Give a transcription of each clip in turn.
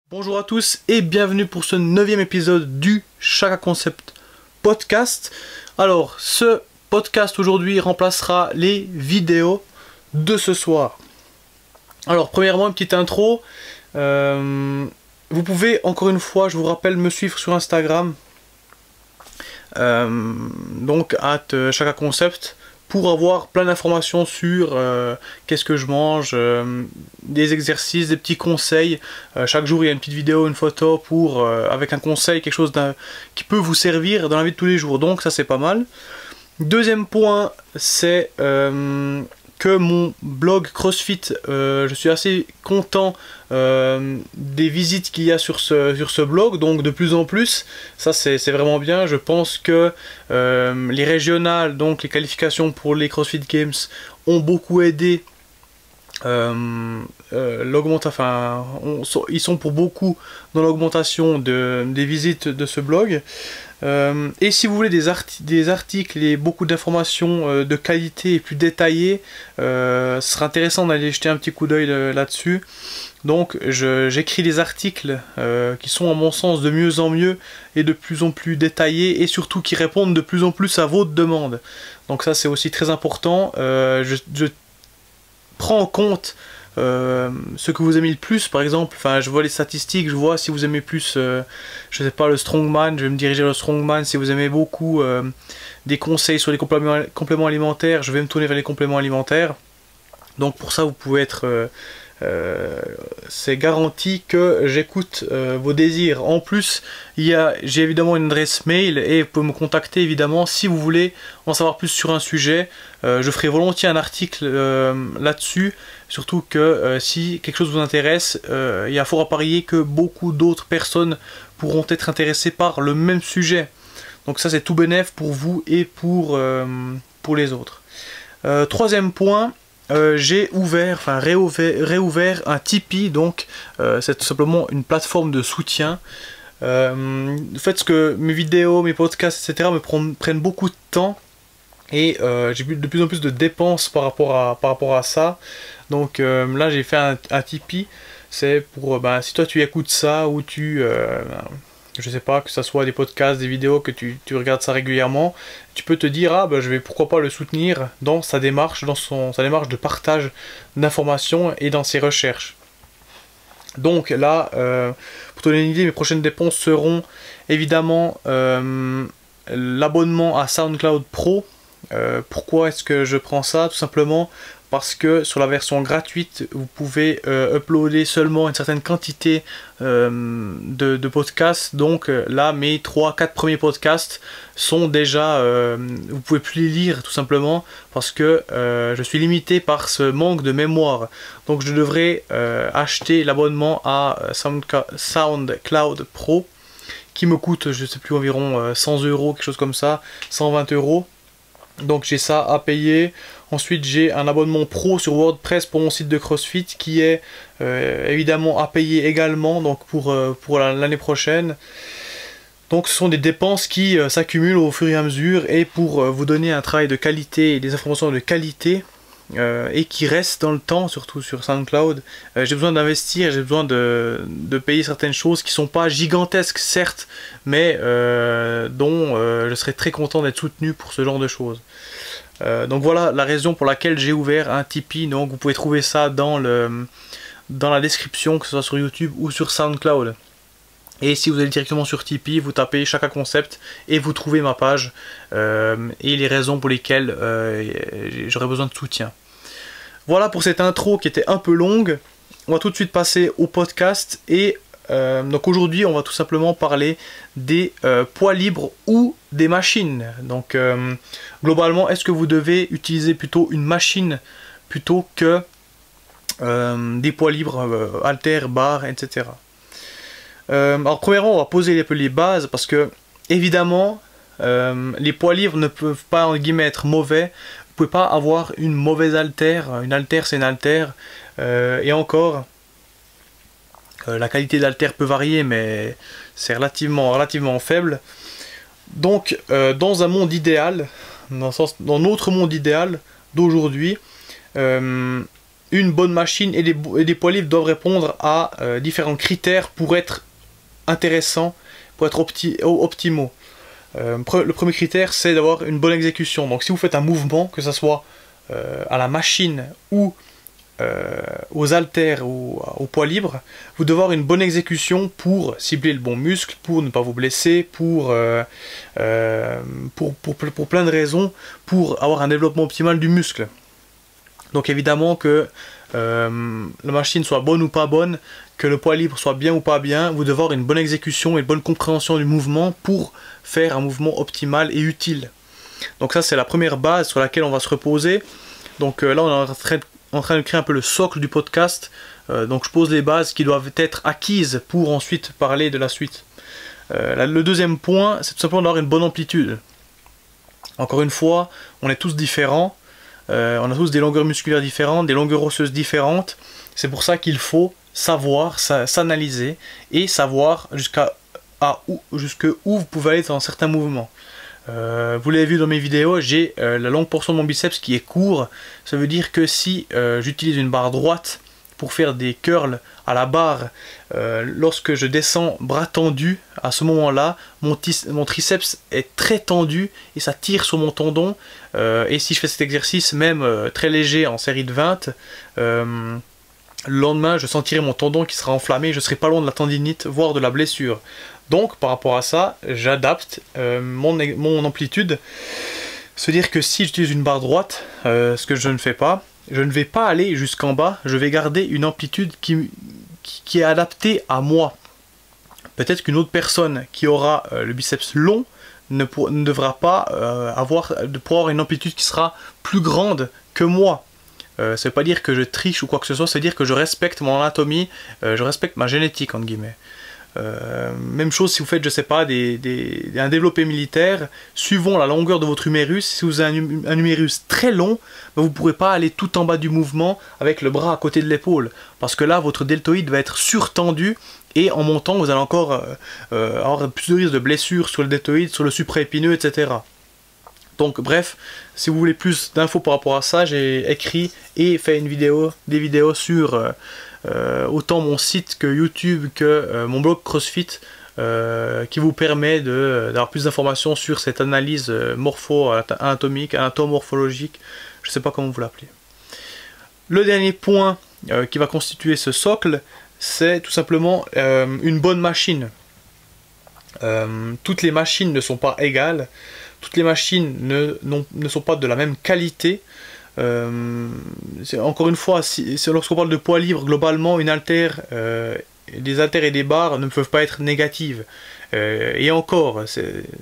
Bonjour à tous et bienvenue pour ce 9e épisode du Chaka Concept Podcast. Alors, ce podcast aujourd'hui remplacera les vidéos de ce soir. Alors, premièrement, une petite intro. Vous pouvez, encore une fois, je vous rappelle, me suivre sur Instagram. Donc, @Chaka Concept. Pour avoir plein d'informations sur qu'est-ce que je mange, des exercices, des petits conseils. Chaque jour il y a une petite vidéo, une photo avec un conseil, quelque chose qui peut vous servir dans la vie de tous les jours. Donc ça c'est pas mal. Deuxième point, c'est que mon blog CrossFit, je suis assez content des visites qu'il y a sur ce blog, donc de plus en plus, ça c'est vraiment bien. Je pense que les régionales, donc les qualifications pour les CrossFit Games, ont beaucoup aidé ils sont pour beaucoup dans l'augmentation des visites de ce blog. Et si vous voulez des articles et beaucoup d'informations de qualité et plus détaillées, ce sera intéressant d'aller jeter un petit coup d'œil là-dessus. Donc j'écris des articles qui sont à mon sens de mieux en mieux et de plus en plus détaillés et surtout qui répondent de plus en plus à vos demandes. Donc ça c'est aussi très important. Je prends en compte ce que vous aimez le plus, par exemple, je vois les statistiques, je vois si vous aimez plus, je sais pas, le strongman, je vais me diriger vers le strongman. Si vous aimez beaucoup des conseils sur les compléments alimentaires, je vais me tourner vers les compléments alimentaires. Donc pour ça vous pouvez être c'est garanti que j'écoute vos désirs. En plus, j'ai évidemment une adresse mail et vous pouvez me contacter évidemment si vous voulez en savoir plus sur un sujet. Je ferai volontiers un article là-dessus, surtout que si quelque chose vous intéresse, il y a fort à parier que beaucoup d'autres personnes pourront être intéressées par le même sujet. Donc ça c'est tout bénef pour vous et pour les autres. Troisième point, j'ai réouvert un Tipeee, donc c'est tout simplement une plateforme de soutien. Le fait que mes vidéos, mes podcasts, etc. me prennent beaucoup de temps et j'ai de plus en plus de dépenses par rapport à ça. Donc là j'ai fait un Tipeee, c'est pour si toi tu écoutes ça ou je sais pas, que ça soit des podcasts, des vidéos, que tu regardes ça régulièrement, tu peux te dire je vais pourquoi pas le soutenir dans sa démarche, sa démarche de partage d'informations et dans ses recherches. Donc là, pour te donner une idée, mes prochaines dépenses seront évidemment l'abonnement à SoundCloud Pro. Pourquoi est-ce que je prends ça? Tout simplement parce que sur la version gratuite, vous pouvez uploader seulement une certaine quantité de podcasts. Donc là, mes 3-4 premiers podcasts sont déjà... vous pouvez plus les lire tout simplement parce que je suis limité par ce manque de mémoire. Donc je devrais acheter l'abonnement à SoundCloud Pro qui me coûte, je sais plus, environ 100 €, quelque chose comme ça, 120 €. Donc j'ai ça à payer. Ensuite j'ai un abonnement pro sur WordPress pour mon site de CrossFit qui est évidemment à payer également, donc pour l'année prochaine. Donc ce sont des dépenses qui s'accumulent au fur et à mesure et pour vous donner un travail de qualité et des informations de qualité et qui restent dans le temps, surtout sur SoundCloud. J'ai besoin d'investir, j'ai besoin de payer certaines choses qui sont pas gigantesques certes, mais dont je serais très content d'être soutenu pour ce genre de choses. Donc voilà la raison pour laquelle j'ai ouvert un Tipeee. Donc vous pouvez trouver ça dans la description, que ce soit sur YouTube ou sur SoundCloud. Et si vous allez directement sur Tipeee, vous tapez Chaka Concept et vous trouvez ma page et les raisons pour lesquelles j'aurais besoin de soutien. Voilà pour cette intro qui était un peu longue. On va tout de suite passer au podcast et donc aujourd'hui on va tout simplement parler des poids libres ou des machines. Donc globalement, est-ce que vous devez utiliser plutôt une machine plutôt que des poids libres, haltères, barres, etc. Alors premièrement on va poser un peu les bases parce que évidemment les poids libres ne peuvent pas en guillemets être mauvais. Vous pouvez pas avoir une mauvaise haltère. Une haltère c'est une haltère et encore la qualité d'haltère peut varier mais c'est relativement faible. Donc dans un monde idéal, dans notre monde idéal d'aujourd'hui, une bonne machine et des poids libres doivent répondre à différents critères pour être intéressants, pour être optimaux. Le premier critère, c'est d'avoir une bonne exécution. Donc si vous faites un mouvement, que ce soit à la machine ou aux haltères ou au poids libre, vous devez avoir une bonne exécution pour cibler le bon muscle, pour ne pas vous blesser, pour plein de raisons, pour avoir un développement optimal du muscle. Donc évidemment que la machine soit bonne ou pas bonne, que le poids libre soit bien ou pas bien, vous devez avoir une bonne exécution et une bonne compréhension du mouvement pour faire un mouvement optimal et utile. Donc ça c'est la première base sur laquelle on va se reposer. Donc là on est en train de créer un peu le socle du podcast. Donc je pose les bases qui doivent être acquises pour ensuite parler de la suite. Le deuxième point, c'est tout simplement d'avoir une bonne amplitude. Encore une fois, on est tous différents. On a tous des longueurs musculaires différentes, des longueurs osseuses différentes. C'est pour ça qu'il faut savoir s'analyser et savoir jusqu'où vous pouvez aller dans certains mouvements. Vous l'avez vu dans mes vidéos, j'ai la longue portion de mon biceps qui est court. Ça veut dire que si j'utilise une barre droite pour faire des curls à la barre, lorsque je descends bras tendu, à ce moment-là, mon triceps est très tendu et ça tire sur mon tendon. Et si je fais cet exercice, même très léger en série de 20, le lendemain, je sentirai mon tendon qui sera enflammé, je serai pas loin de la tendinite, voire de la blessure. Donc, par rapport à ça, j'adapte mon amplitude. Se dire que si j'utilise une barre droite, ce que je ne fais pas, je ne vais pas aller jusqu'en bas, je vais garder une amplitude qui est adaptée à moi. Peut-être qu'une autre personne qui aura le biceps long ne devra pas avoir une amplitude qui sera plus grande que moi. Ça ne veut pas dire que je triche ou quoi que ce soit, c'est dire que je respecte mon anatomie, je respecte ma génétique entre guillemets. Même chose si vous faites, je sais pas, un développé militaire, suivant la longueur de votre humérus, si vous avez un humérus très long, ben vous ne pourrez pas aller tout en bas du mouvement avec le bras à côté de l'épaule, parce que là votre deltoïde va être surtendu et en montant vous allez encore avoir plus de risques de blessures sur le deltoïde, sur le supraépineux, etc. Donc bref, si vous voulez plus d'infos par rapport à ça, j'ai écrit et fait des vidéos sur autant mon site que YouTube que mon blog CrossFit qui vous permet d'avoir plus d'informations sur cette analyse morpho-anatomique, anatomorphologique, je ne sais pas comment vous l'appelez. Le dernier point qui va constituer ce socle, c'est tout simplement une bonne machine. Toutes les machines ne sont pas égales. Toutes les machines ne sont pas de la même qualité. Encore une fois, lorsqu'on parle de poids libre, globalement, une haltère, des haltères et des barres ne peuvent pas être négatives. Et encore,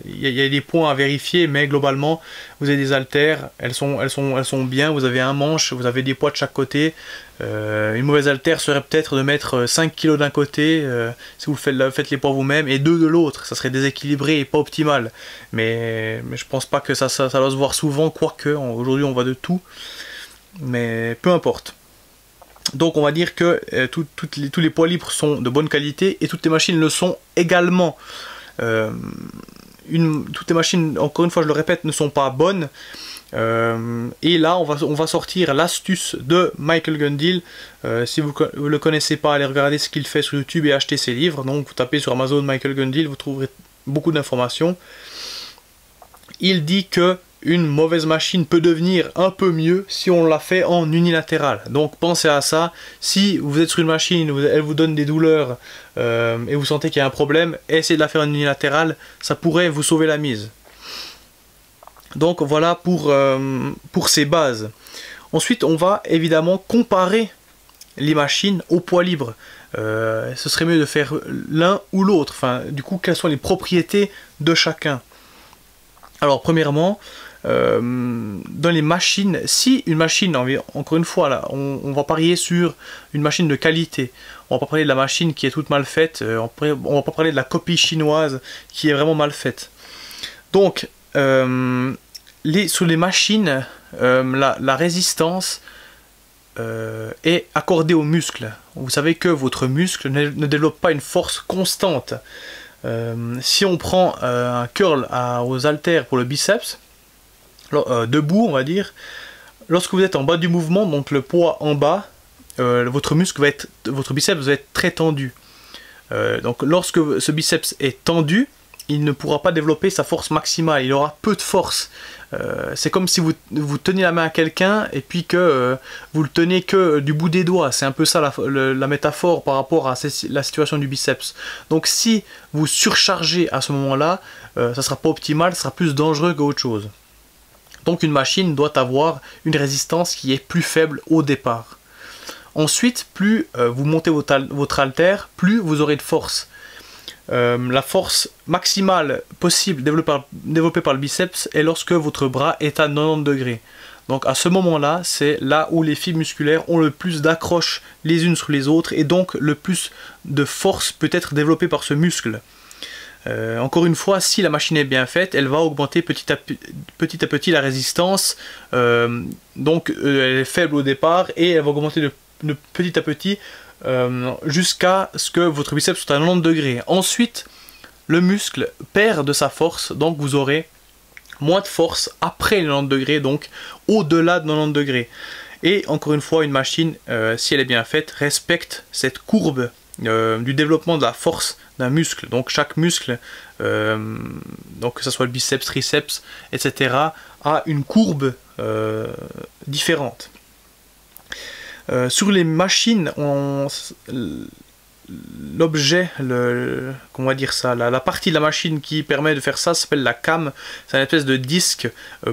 il y a des points à vérifier, mais globalement, vous avez des haltères, elles sont bien, vous avez un manche, vous avez des poids de chaque côté. Une mauvaise haltère serait peut-être de mettre 5 kg d'un côté, si vous faites les poids vous-même, et 2 de l'autre, ça serait déséquilibré et pas optimal. Mais je pense pas que ça doit se voir souvent, quoique, aujourd'hui on voit de tout, mais peu importe. Donc on va dire que tous les poids libres sont de bonne qualité et toutes les machines le sont également. Toutes les machines, encore une fois je le répète, ne sont pas bonnes. Et là on va sortir l'astuce de Michael Gundil. Si vous ne le connaissez pas, allez regarder ce qu'il fait sur YouTube et acheter ses livres. Donc vous tapez sur Amazon Michael Gundil, vous trouverez beaucoup d'informations. Il dit que une mauvaise machine peut devenir un peu mieux si on la fait en unilatéral. Donc pensez à ça. Si vous êtes sur une machine, elle vous donne des douleurs et vous sentez qu'il y a un problème, essayez de la faire en unilatéral, ça pourrait vous sauver la mise. Donc voilà pour ces bases. Ensuite, on va évidemment comparer les machines au poids libre. Ce serait mieux de faire l'un ou l'autre. Enfin, du coup, quelles sont les propriétés de chacun? Alors, premièrement, dans les machines, si une machine, encore une fois, là, on va parier sur une machine de qualité. On va pas parler de la machine qui est toute mal faite. On va pas parler de la copie chinoise qui est vraiment mal faite. Donc, sur les machines, la résistance est accordée aux muscles. Vous savez que votre muscle ne développe pas une force constante. Si on prend un curl aux haltères pour le biceps, debout on va dire, lorsque vous êtes en bas du mouvement, donc le poids en bas, votre biceps va être très tendu. Donc lorsque ce biceps est tendu, il ne pourra pas développer sa force maximale, il aura peu de force. C'est comme si vous teniez la main à quelqu'un et puis que vous le tenez que du bout des doigts. C'est un peu ça la métaphore par rapport à la situation du biceps. Donc si vous surchargez à ce moment-là, ça sera pas optimal, ça sera plus dangereux qu'autre chose. Donc une machine doit avoir une résistance qui est plus faible au départ. Ensuite, plus vous montez votre haltère, plus vous aurez de force. La force maximale possible développée par le biceps est lorsque votre bras est à 90 degrés. Donc à ce moment-là, c'est là où les fibres musculaires ont le plus d'accroche les unes sur les autres et donc le plus de force peut être développée par ce muscle. Encore une fois, si la machine est bien faite, elle va augmenter petit à petit la résistance. Donc elle est faible au départ et elle va augmenter de petit à petit jusqu'à ce que votre biceps soit à 90 degrés. Ensuite, le muscle perd de sa force, donc vous aurez moins de force après les 90 degrés, donc au-delà de 90 degrés. Et encore une fois, une machine, si elle est bien faite, respecte cette courbe du développement de la force d'un muscle. Donc chaque muscle, donc que ce soit le biceps, triceps, etc., a une courbe différente. Sur les machines, l'objet, comment on va dire ça, la partie de la machine qui permet de faire ça s'appelle la cam. C'est une espèce de disque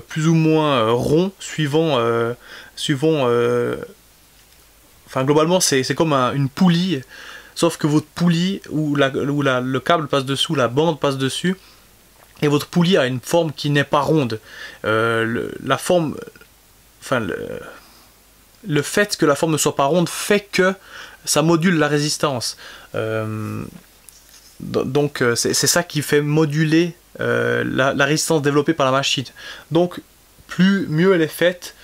plus ou moins rond, enfin globalement c'est comme une poulie, sauf que votre poulie où le câble passe dessous, la bande passe dessus, et votre poulie a une forme qui n'est pas ronde. La forme, enfin le fait que la forme ne soit pas ronde fait que ça module la résistance. Donc c'est ça qui fait moduler la résistance développée par la machine. Donc mieux elle est faite,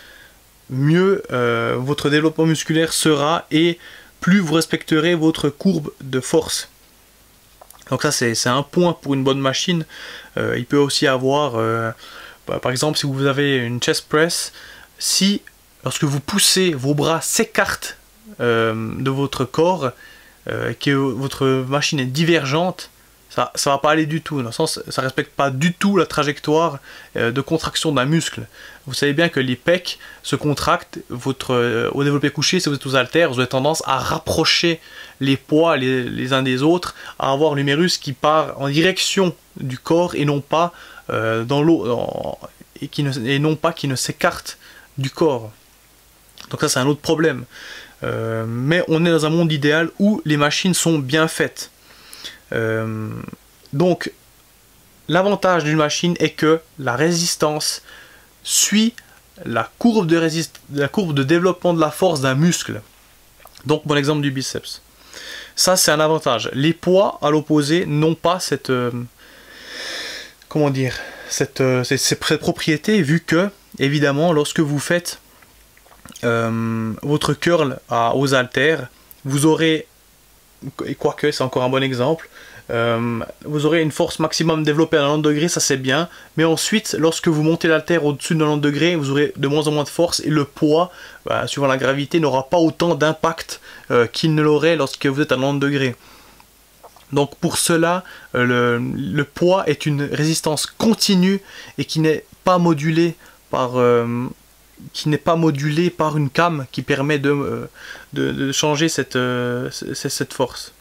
mieux votre développement musculaire sera et plus vous respecterez votre courbe de force. Donc ça c'est un point pour une bonne machine. Il peut aussi avoir, par exemple si vous avez une chest press, si lorsque vous poussez, vos bras s'écartent de votre corps, que votre machine est divergente, ça va pas aller du tout, dans le sens ça respecte pas du tout la trajectoire de contraction d'un muscle. Vous savez bien que les pecs se contractent, au développé couché, si vous êtes aux haltères, vous avez tendance à rapprocher les poids les uns des autres, à avoir l'humérus qui part en direction du corps et non pas dans l'eau, et non pas qui ne s'écarte du corps. Donc ça c'est un autre problème. Mais on est dans un monde idéal où les machines sont bien faites. Donc l'avantage d'une machine est que la résistance suit la courbe de développement de la force d'un muscle. Donc mon exemple du biceps. Ça c'est un avantage. Les poids à l'opposé n'ont pas cette comment dire, cette propriété, vu que évidemment lorsque vous faites votre curl aux haltères, vous aurez, et quoique c'est encore un bon exemple, vous aurez une force maximum développée à 90 degrés, ça c'est bien, mais ensuite lorsque vous montez l'haltère au-dessus de 90 degrés, vous aurez de moins en moins de force et le poids, suivant la gravité, n'aura pas autant d'impact qu'il ne l'aurait lorsque vous êtes à 90 degrés. Donc pour cela, le poids est une résistance continue et qui n'est pas modulée par une cam qui permet de changer cette force.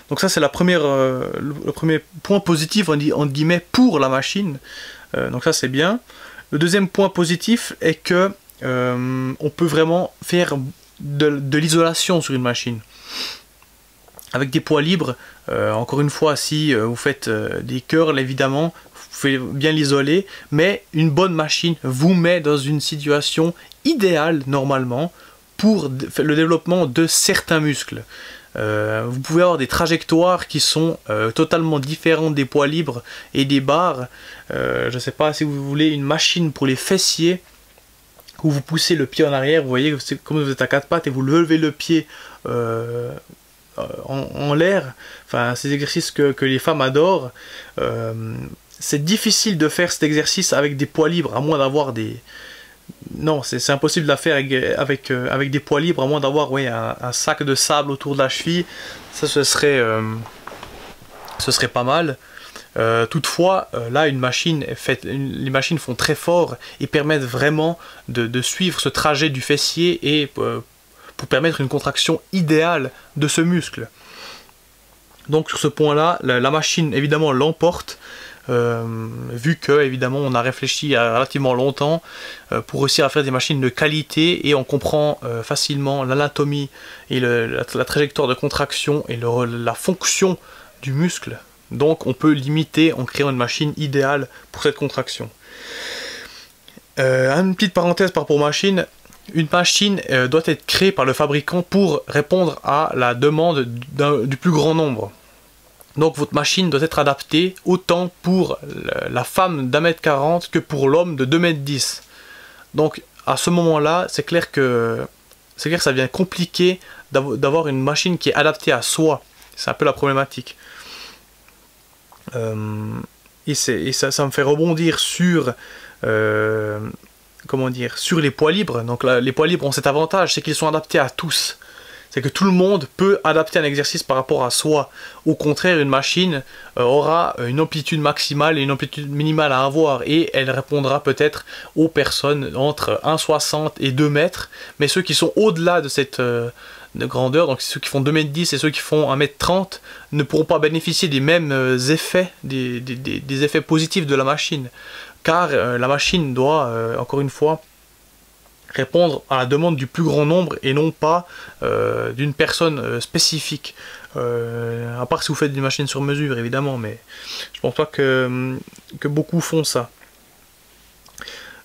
Donc ça c'est le premier point positif entre guillemets pour la machine. Donc ça c'est bien. Le deuxième point positif est que on peut vraiment faire de l'isolation sur une machine. Avec des poids libres, encore une fois, si vous faites des curls, évidemment, vous pouvez bien l'isoler, mais une bonne machine vous met dans une situation idéale, normalement, pour le développement de certains muscles. Vous pouvez avoir des trajectoires qui sont totalement différentes des poids libres et des barres. Je ne sais pas si vous voulez une machine pour les fessiers, où vous poussez le pied en arrière, vous voyez, c'est comme vous êtes à quatre pattes et vous levez le pied en l'air, enfin ces exercices que les femmes adorent. C'est difficile de faire cet exercice avec des poids libres, à moins d'avoir des non, c'est impossible de la faire avec des poids libres, à moins d'avoir ouais, un sac de sable autour de la cheville. Ça, ce serait pas mal. Toutefois, là, les machines font très fort et permettent vraiment de suivre ce trajet du fessier et pour permettre une contraction idéale de ce muscle. Donc sur ce point-là, la machine évidemment l'emporte, vu que évidemment on a réfléchi relativement longtemps pour réussir à faire des machines de qualité et on comprend facilement l'anatomie et la trajectoire de contraction et la fonction du muscle. Donc on peut l'imiter en créant une machine idéale pour cette contraction. Une petite parenthèse par rapport aux machines. Une machine doit être créée par le fabricant pour répondre à la demande du plus grand nombre. Donc votre machine doit être adaptée autant pour la femme d'1m40 que pour l'homme de 2m10. Donc à ce moment-là, c'est clair que ça devient compliqué d'avoir une machine qui est adaptée à soi. C'est un peu la problématique. Et ça me fait rebondir sur comment dire, sur les poids libres. Donc là, les poids libres ont cet avantage, c'est qu'ils sont adaptés à tous. C'est que tout le monde peut adapter un exercice par rapport à soi. Au contraire, une machine aura une amplitude maximale et une amplitude minimale à avoir, et elle répondra peut-être aux personnes entre 1,60 et 2 mètres, mais ceux qui sont au-delà de cette de grandeur, donc ceux qui font 2m10 et ceux qui font 1m30, ne pourront pas bénéficier des mêmes effets, des effets positifs de la machine. Car la machine doit, encore une fois, répondre à la demande du plus grand nombre et non pas d'une personne spécifique. À part si vous faites des machines sur mesure, évidemment, mais je pense pas que beaucoup font ça.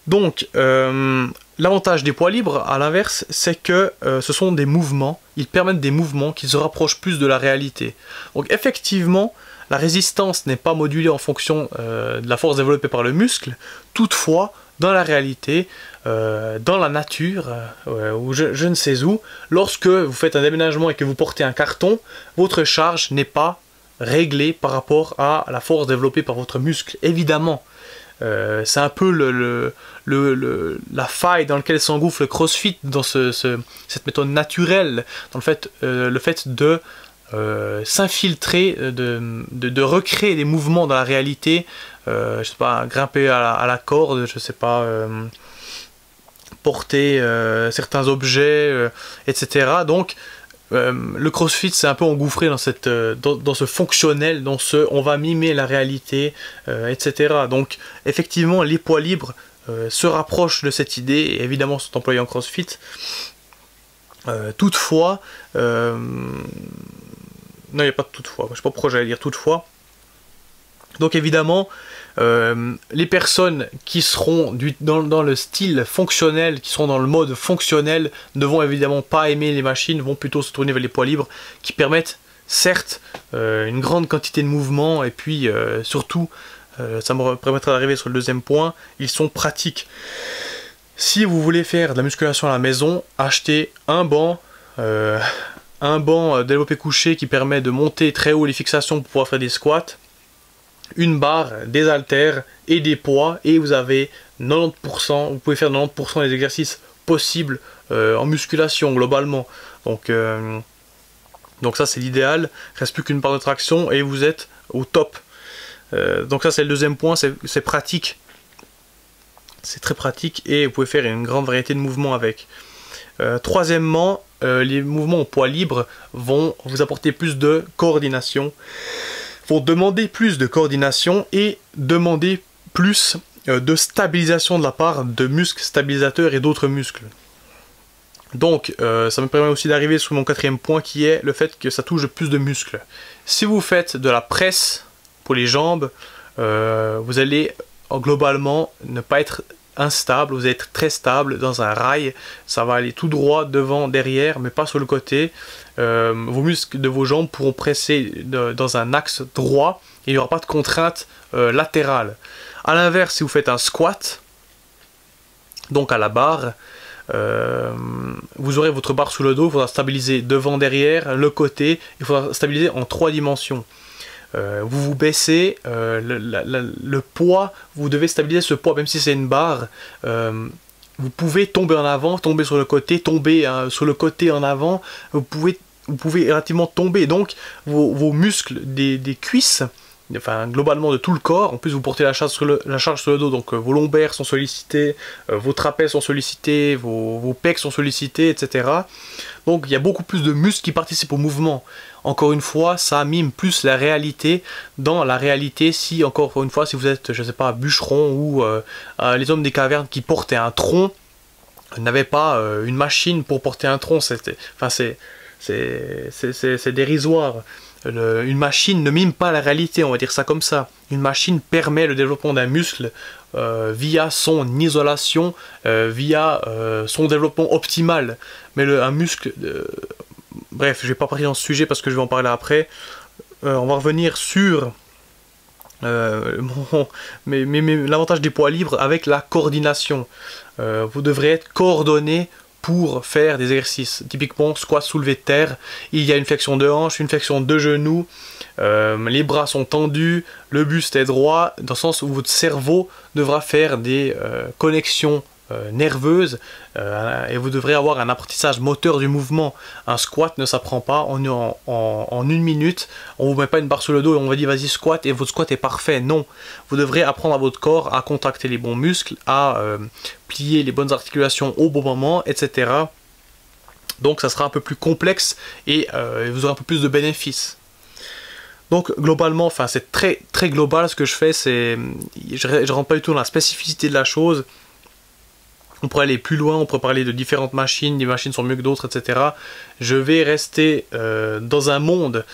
Donc, l'avantage des poids libres, à l'inverse, c'est que ce sont des mouvements, ils permettent des mouvements qui se rapprochent plus de la réalité. Donc effectivement, la résistance n'est pas modulée en fonction de la force développée par le muscle. Toutefois, dans la réalité, dans la nature, ou je ne sais où, lorsque vous faites un déménagement et que vous portez un carton, votre charge n'est pas réglée par rapport à la force développée par votre muscle, évidemment. C'est un peu la faille dans laquelle s'engouffre le CrossFit, dans cette méthode naturelle, dans le fait de s'infiltrer, de recréer des mouvements dans la réalité, je sais pas, grimper à la corde, je sais pas, porter certains objets, etc. Donc le CrossFit s'est un peu engouffré dans ce fonctionnel, dans ce on va mimer la réalité, etc. Donc effectivement les poids libres se rapprochent de cette idée et évidemment sont employés en CrossFit. Toutefois, non, il n'y a pas de toutefois, je sais pas pourquoi j'allais dire toutefois. Donc évidemment, les personnes qui seront dans le style fonctionnel, qui seront dans le mode fonctionnel, ne vont évidemment pas aimer les machines, vont plutôt se tourner vers les poids libres, qui permettent certes une grande quantité de mouvements, et puis surtout, ça me permettra d'arriver sur le deuxième point, ils sont pratiques. Si vous voulez faire de la musculation à la maison, achetez un banc développé couché qui permet de monter très haut les fixations pour pouvoir faire des squats, une barre, des haltères et des poids, et vous avez 90%, vous pouvez faire 90% des exercices possibles en musculation globalement. Donc ça c'est l'idéal, il ne reste plus qu'une barre de traction et vous êtes au top. Donc ça c'est le deuxième point, c'est pratique. C'est très pratique et vous pouvez faire une grande variété de mouvements avec. Troisièmement, les mouvements au poids libre vont vous apporter plus de coordination, vont demander plus de coordination et demander plus de stabilisation de la part de muscles stabilisateurs et d'autres muscles. Donc ça me permet aussi d'arriver sur mon quatrième point qui est le fait que ça touche plus de muscles. Si vous faites de la presse pour les jambes, vous allez globalement ne pas être instable, vous allez être très stable dans un rail, ça va aller tout droit devant, derrière, mais pas sur le côté. Vos muscles de vos jambes pourront presser dans un axe droit et il n'y aura pas de contrainte latérale. A l'inverse, si vous faites un squat, donc à la barre, vous aurez votre barre sous le dos, il faudra stabiliser devant, derrière, le côté, il faudra stabiliser en 3 dimensions. Vous vous baissez, le poids, vous devez stabiliser ce poids, même si c'est une barre, vous pouvez tomber en avant, tomber sur le côté, tomber sur le côté en avant, vous pouvez relativement tomber, donc vos muscles des cuisses, enfin globalement de tout le corps, en plus vous portez la charge sur le dos, donc vos lombaires sont sollicités, vos trapèzes sont sollicités, vos pecs sont sollicités, etc. Donc il y a beaucoup plus de muscles qui participent au mouvement. Encore une fois, ça mime plus la réalité. Dans la réalité, si encore une fois, si vous êtes, je sais pas, bûcheron ou les hommes des cavernes qui portaient un tronc, n'avaient pas une machine pour porter un tronc, c'est dérisoire. Une machine ne mime pas la réalité, on va dire ça comme ça. Une machine permet le développement d'un muscle via son isolation, via son développement optimal. Mais un muscle... bref, je vais pas partir dans ce sujet parce que je vais en parler après. On va revenir sur l'avantage des poids libres avec la coordination. Vous devrez être coordonné pour faire des exercices. Typiquement, squat soulevé de terre, il y a une flexion de hanche, une flexion de genou, les bras sont tendus, le buste est droit, dans le sens où votre cerveau devra faire des connexions nerveuses et vous devrez avoir un apprentissage moteur du mouvement. Un squat ne s'apprend pas en une minute, on vous met pas une barre sur le dos et on va dire vas-y squat et votre squat est parfait. Non, vous devrez apprendre à votre corps à contracter les bons muscles, à plier les bonnes articulations au bon moment, etc. Donc ça sera un peu plus complexe et vous aurez un peu plus de bénéfices. Donc globalement, enfin c'est très global ce que je fais, je rentre pas du tout dans la spécificité de la chose. On pourrait aller plus loin, on pourrait parler de différentes machines, des machines sont mieux que d'autres, etc. Je vais rester dans un monde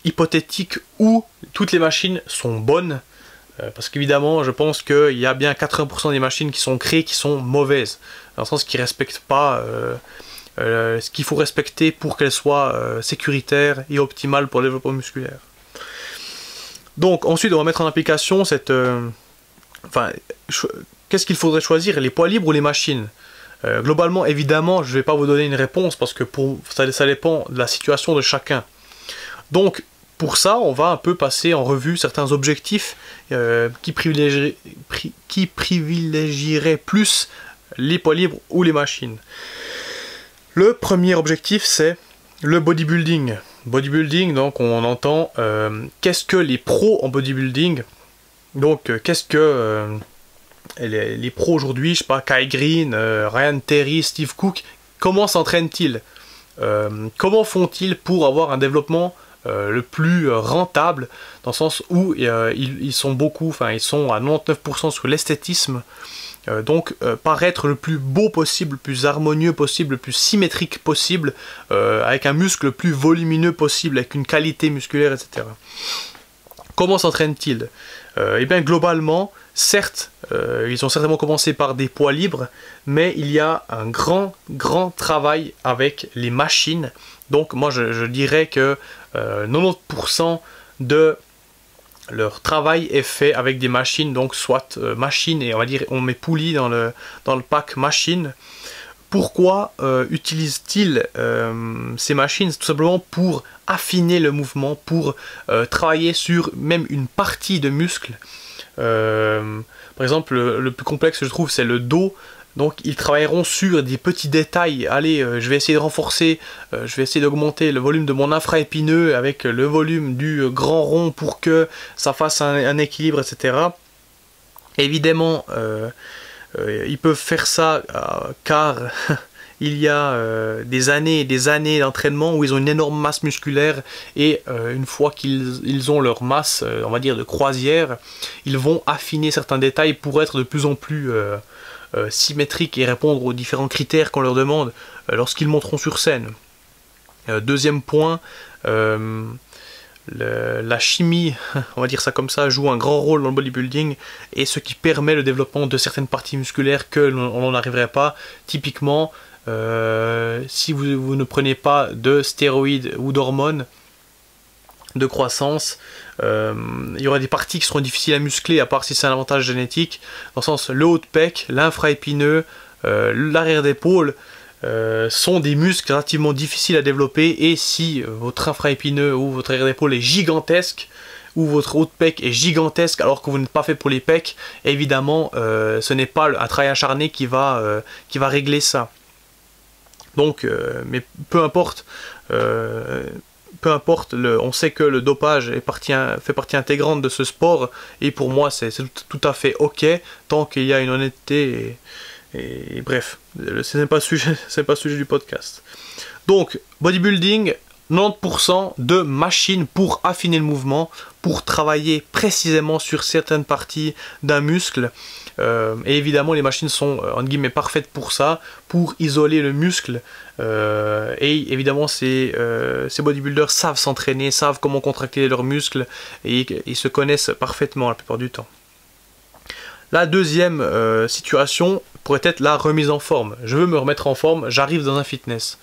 hypothétique où toutes les machines sont bonnes, parce qu'évidemment, je pense qu'il y a bien 80% des machines qui sont créées qui sont mauvaises, dans le sens qu'ils ne respectent pas ce qu'il faut respecter pour qu'elles soient sécuritaires et optimales pour le développement musculaire. Donc ensuite, on va mettre en application cette... qu'est-ce qu'il faudrait choisir, les poids libres ou les machines? Globalement, évidemment, je ne vais pas vous donner une réponse parce que ça dépend de la situation de chacun. Donc, pour ça, on va un peu passer en revue certains objectifs qui privilégieraient plus les poids libres ou les machines. Le premier objectif, c'est le bodybuilding. Bodybuilding, donc on entend qu'est-ce que les pros en bodybuilding, donc qu'est-ce que... les pros aujourd'hui, je sais pas, Kai Green, Ryan Terry, Steve Cook, comment s'entraînent-ils? Comment font-ils pour avoir un développement le plus rentable, dans le sens où ils sont beaucoup, enfin ils sont à 99% sur l'esthétisme, donc paraître le plus beau possible, le plus harmonieux possible, le plus symétrique possible, avec un muscle le plus volumineux possible, avec une qualité musculaire, etc. Comment s'entraînent-ils? Eh bien globalement, certes, ils ont certainement commencé par des poids libres, mais il y a un grand travail avec les machines. Donc moi je dirais que 90% de leur travail est fait avec des machines, donc soit machines, et on va dire on met poulie dans le pack machine. Pourquoi utilisent-ils ces machines? Tout simplement pour affiner le mouvement, pour travailler sur même une partie de muscle. Par exemple, le plus complexe je trouve c'est le dos. Donc ils travailleront sur des petits détails. Allez, je vais essayer de renforcer, je vais essayer d'augmenter le volume de mon infraépineux avec le volume du grand rond pour que ça fasse un équilibre, etc. Évidemment, ils peuvent faire ça car il y a des années et des années d'entraînement où ils ont une énorme masse musculaire et une fois qu'ils ont leur masse, on va dire de croisière, ils vont affiner certains détails pour être de plus en plus symétriques et répondre aux différents critères qu'on leur demande lorsqu'ils monteront sur scène. Deuxième point, la chimie, on va dire ça comme ça, joue un grand rôle dans le bodybuilding et ce qui permet le développement de certaines parties musculaires que l'on n'arriverait pas. Typiquement, si vous ne prenez pas de stéroïdes ou d'hormones de croissance, il y aura des parties qui seront difficiles à muscler, à part si c'est un avantage génétique, dans le sens le haut de pec, l'infraépineux, l'arrière d'épaule, sont des muscles relativement difficiles à développer, et si votre infraépineux ou votre arrière d'épaule est gigantesque, ou votre haut de pec est gigantesque alors que vous n'êtes pas fait pour les pecs, évidemment ce n'est pas un travail acharné qui va régler ça. Donc, mais peu importe, on sait que le dopage fait partie intégrante de ce sport, et pour moi c'est tout à fait ok, tant qu'il y a une honnêteté, et bref, ce n'est pas le sujet du podcast. Donc, bodybuilding, 90% de machines pour affiner le mouvement, pour travailler précisément sur certaines parties d'un muscle. Et évidemment, les machines sont, entre guillemets, parfaites pour ça, pour isoler le muscle. Et évidemment, ces bodybuilders savent s'entraîner, savent comment contracter leurs muscles, et ils se connaissent parfaitement la plupart du temps. La deuxième situation pourrait être la remise en forme. Je veux me remettre en forme, j'arrive dans un fitness.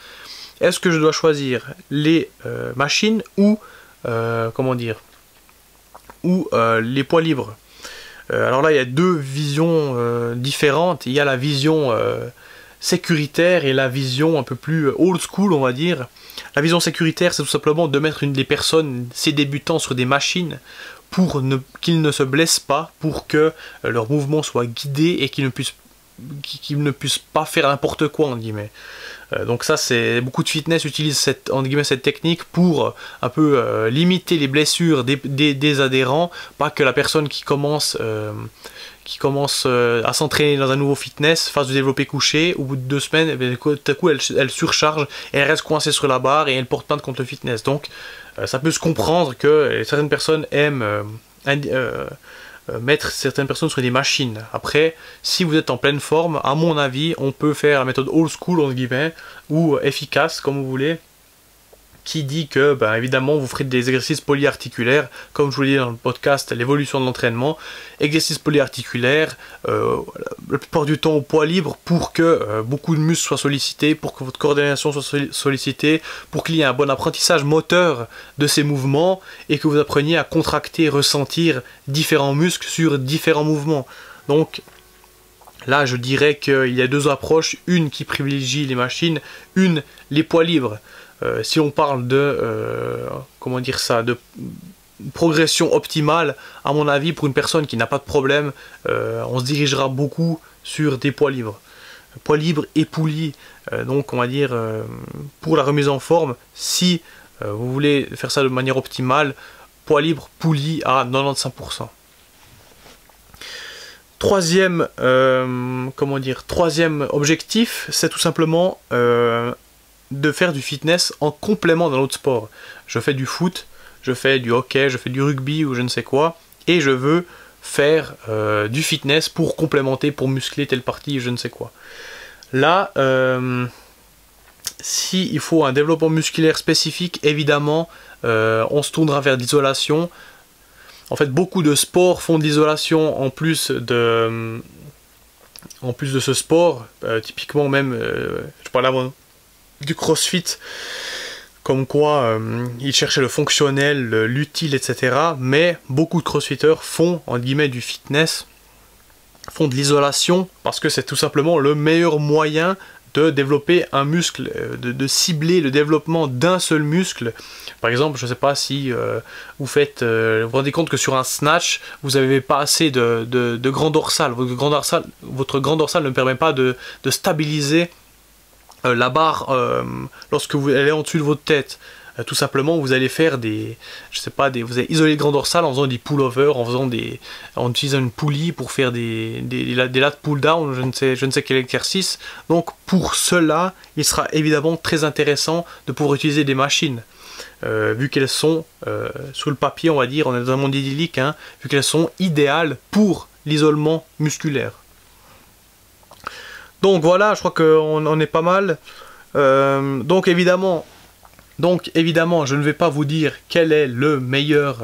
Est-ce que je dois choisir les machines ou, comment dire, ou les poids libres? Alors là, il y a deux visions différentes. Il y a la vision sécuritaire et la vision un peu plus old school, on va dire. La vision sécuritaire, c'est tout simplement de mettre des personnes, ces débutants, sur des machines pour qu'ils ne se blessent pas, pour que leur mouvement soit guidé et qu'ils ne puissent pas faire n'importe quoi, entre guillemets. Donc ça, c'est beaucoup de fitness utilisent cette technique pour un peu limiter les blessures des adhérents, pas que la personne qui commence à s'entraîner dans un nouveau fitness fasse du développé couché, au bout de 2 semaines, et bien, tout à coup elle surcharge et elle reste coincée sur la barre et elle porte plainte contre le fitness. Donc ça peut se comprendre que certaines personnes aiment mettre certaines personnes sur des machines. Après, si vous êtes en pleine forme, à mon avis, on peut faire la méthode old school, entre guillemets, ou efficace, comme vous voulez, qui dit que, ben, évidemment, vous ferez des exercices polyarticulaires, comme je vous l'ai dit dans le podcast, l'évolution de l'entraînement, exercices polyarticulaires, la plupart du temps au poids libre, pour que beaucoup de muscles soient sollicités, pour que votre coordination soit sollicitée, pour qu'il y ait un bon apprentissage moteur de ces mouvements, et que vous appreniez à contracter, ressentir différents muscles sur différents mouvements. Donc, là, je dirais qu'il y a deux approches, une qui privilégie les machines, une les poids libres. Si on parle de, comment dire ça, de progression optimale, à mon avis, pour une personne qui n'a pas de problème, on se dirigera beaucoup sur des poids libres. Poids libres et poulies, donc on va dire, pour la remise en forme, si vous voulez faire ça de manière optimale, poids libre, poulies à 95%. Troisième objectif, c'est tout simplement de faire du fitness en complément d'un autre sport. Je fais du foot, je fais du hockey, je fais du rugby ou je ne sais quoi, et je veux faire du fitness pour complémenter, pour muscler telle partie, je ne sais quoi. Là, s'il faut un développement musculaire spécifique, évidemment, on se tournera vers l'isolation. En fait, beaucoup de sports font de l'isolation en plus de ce sport. Typiquement même, je parle avant du crossfit, comme quoi ils cherchaient le fonctionnel, l'utile, etc. Mais beaucoup de crossfitters font, entre guillemets, du fitness, font de l'isolation, parce que c'est tout simplement le meilleur moyen de développer un muscle, de cibler le développement d'un seul muscle. Par exemple, je ne sais pas si vous vous rendez compte que sur un snatch, vous n'avez pas assez de grand dorsal. Votre grand dorsal ne permet pas de stabiliser la barre lorsque elle est en dessus de votre tête. Tout simplement, vous allez faire vous allez isoler le grand dorsal en faisant des pull-over, en utilisant une poulie pour faire des lat pull-down, je ne sais quel exercice. Donc pour cela, il sera évidemment très intéressant de pouvoir utiliser des machines. Vu qu'elles sont, sur le papier, on va dire, on est dans un monde idyllique, hein, vu qu'elles sont idéales pour l'isolement musculaire. Donc voilà, je crois qu'on en est pas mal. Donc évidemment, je ne vais pas vous dire quel est le meilleur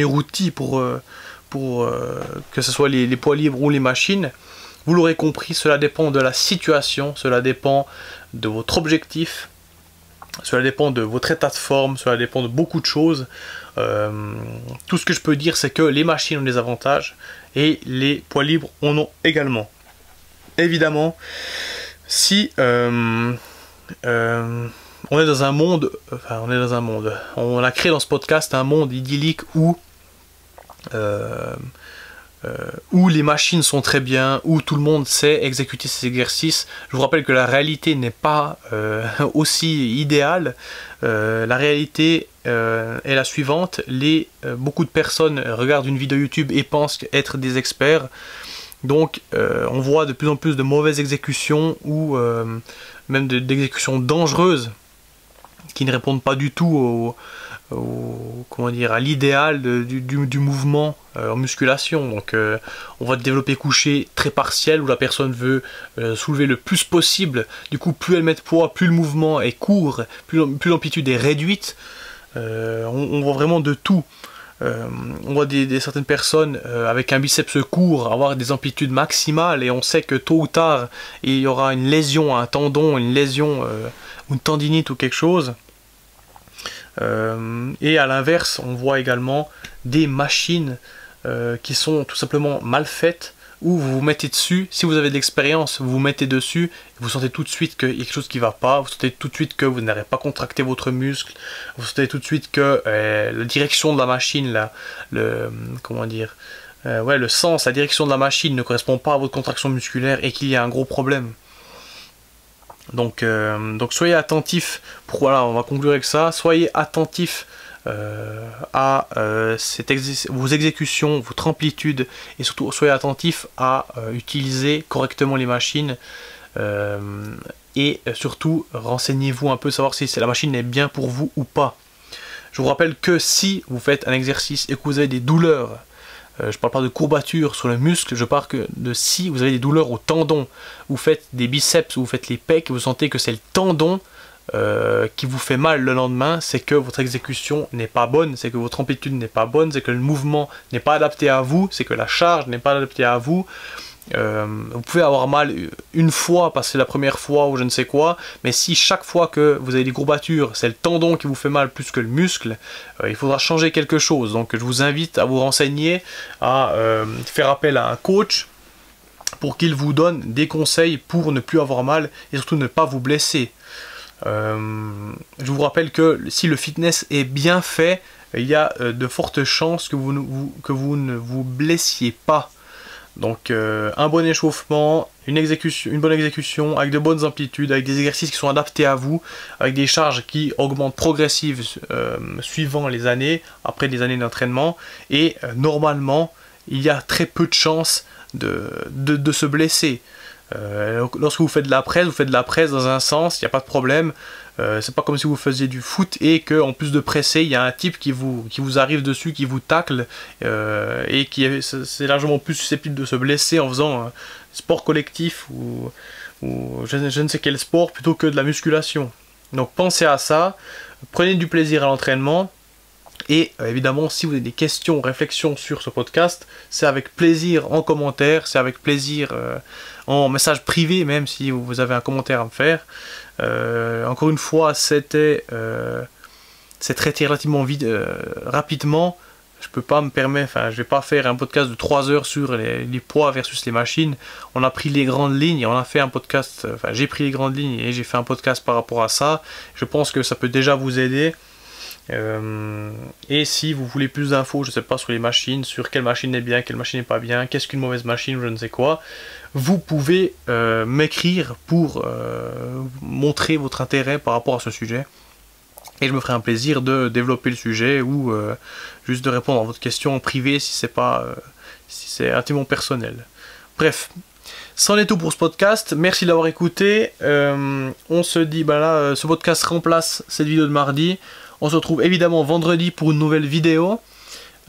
outil pour que ce soit les poids libres ou les machines. Vous l'aurez compris, cela dépend de la situation, cela dépend de votre objectif, cela dépend de votre état de forme, cela dépend de beaucoup de choses. Tout ce que je peux dire, c'est que les machines ont des avantages et les poids libres en ont également. Évidemment, si on est dans un monde, on a créé dans ce podcast un monde idyllique où les machines sont très bien, où tout le monde sait exécuter ces exercices. Je vous rappelle que la réalité n'est pas aussi idéale. La réalité est la suivante. Beaucoup de personnes regardent une vidéo YouTube et pensent être des experts. Donc on voit de plus en plus de mauvaises exécutions ou même d'exécutions dangereuses qui ne répondent pas du tout comment dire, à l'idéal du mouvement en musculation. Donc on va développer couché très partiel où la personne veut soulever le plus possible. Du coup, plus elle met de poids, plus le mouvement est court, plus l'amplitude est réduite. On voit vraiment de tout. On voit certaines personnes avec un biceps court avoir des amplitudes maximales et on sait que tôt ou tard il y aura une lésion à un tendon, une lésion ou une tendinite ou quelque chose. Et à l'inverse, on voit également des machines qui sont tout simplement mal faites, où vous vous mettez dessus. Si vous avez de l'expérience, vous vous mettez dessus, et vous sentez tout de suite qu'il y a quelque chose qui ne va pas, vous sentez tout de suite que vous n'avez pas contracté votre muscle, vous sentez tout de suite que la direction de la machine, comment dire, le sens, la direction de la machine ne correspond pas à votre contraction musculaire et qu'il y a un gros problème. Donc soyez attentifs, voilà, on va conclure avec ça, soyez attentifs à vos exécutions, votre amplitude, et surtout soyez attentifs à utiliser correctement les machines, et surtout renseignez-vous un peu, savoir si la machine est bien pour vous ou pas. Je vous rappelle que si vous faites un exercice et que vous avez des douleurs, je parle pas de courbatures sur le muscle, je parle de si vous avez des douleurs au tendon, vous faites des biceps, vous faites les pecs, vous sentez que c'est le tendon qui vous fait mal le lendemain, c'est que votre exécution n'est pas bonne, c'est que votre amplitude n'est pas bonne, c'est que le mouvement n'est pas adapté à vous, c'est que la charge n'est pas adaptée à vous. Vous pouvez avoir mal une fois parce que c'est la première fois ou je ne sais quoi, mais si chaque fois que vous avez des courbatures c'est le tendon qui vous fait mal plus que le muscle, il faudra changer quelque chose. Donc je vous invite à vous renseigner, à faire appel à un coach pour qu'il vous donne des conseils pour ne plus avoir mal et surtout ne pas vous blesser. Je vous rappelle que si le fitness est bien fait, il y a de fortes chances que vous ne vous blessiez pas. Donc un bon échauffement, une bonne exécution, avec de bonnes amplitudes, avec des exercices qui sont adaptés à vous, avec des charges qui augmentent progressives suivant les années, après des années d'entraînement, et normalement, il y a très peu de chances de se blesser. Lorsque vous faites de la presse dans un sens, il n'y a pas de problème. C'est pas comme si vous faisiez du foot et que en plus de presser, il y a un type qui vous arrive dessus, qui vous tacle et c'est largement plus susceptible de se blesser en faisant un sport collectif ou je ne sais quel sport plutôt que de la musculation. Donc pensez à ça, prenez du plaisir à l'entraînement. Et évidemment, si vous avez des questions, réflexions sur ce podcast, c'est avec plaisir en commentaire, c'est avec plaisir en message privé, même si vous avez un commentaire à me faire. Encore une fois, c'est traité relativement rapidement. Je peux pas me permettre, je vais pas faire un podcast de 3 heures sur les poids versus les machines. On a pris les grandes lignes, on a fait un podcast, j'ai pris les grandes lignes et j'ai fait un podcast par rapport à ça. Je pense que ça peut déjà vous aider. Et si vous voulez plus d'infos, je sais pas, sur les machines, sur quelle machine est bien, quelle machine n'est pas bien, qu'est-ce qu'une mauvaise machine, je ne sais quoi, vous pouvez m'écrire pour montrer votre intérêt par rapport à ce sujet. Et je me ferai un plaisir de développer le sujet ou juste de répondre à votre question en privé si c'est intimement personnel. Bref, c'en est tout pour ce podcast. Merci d'avoir écouté. On se dit, là, ce podcast remplace cette vidéo de mardi. On se retrouve évidemment vendredi pour une nouvelle vidéo.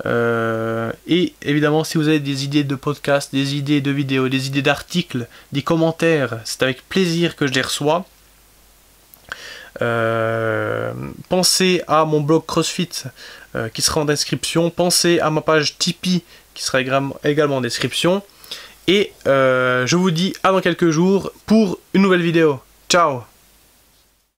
Et évidemment, si vous avez des idées de podcasts, des idées de vidéos, des idées d'articles, des commentaires, c'est avec plaisir que je les reçois. Pensez à mon blog CrossFit qui sera en description. Pensez à ma page Tipeee qui sera également en description. Et je vous dis à dans quelques jours pour une nouvelle vidéo. Ciao!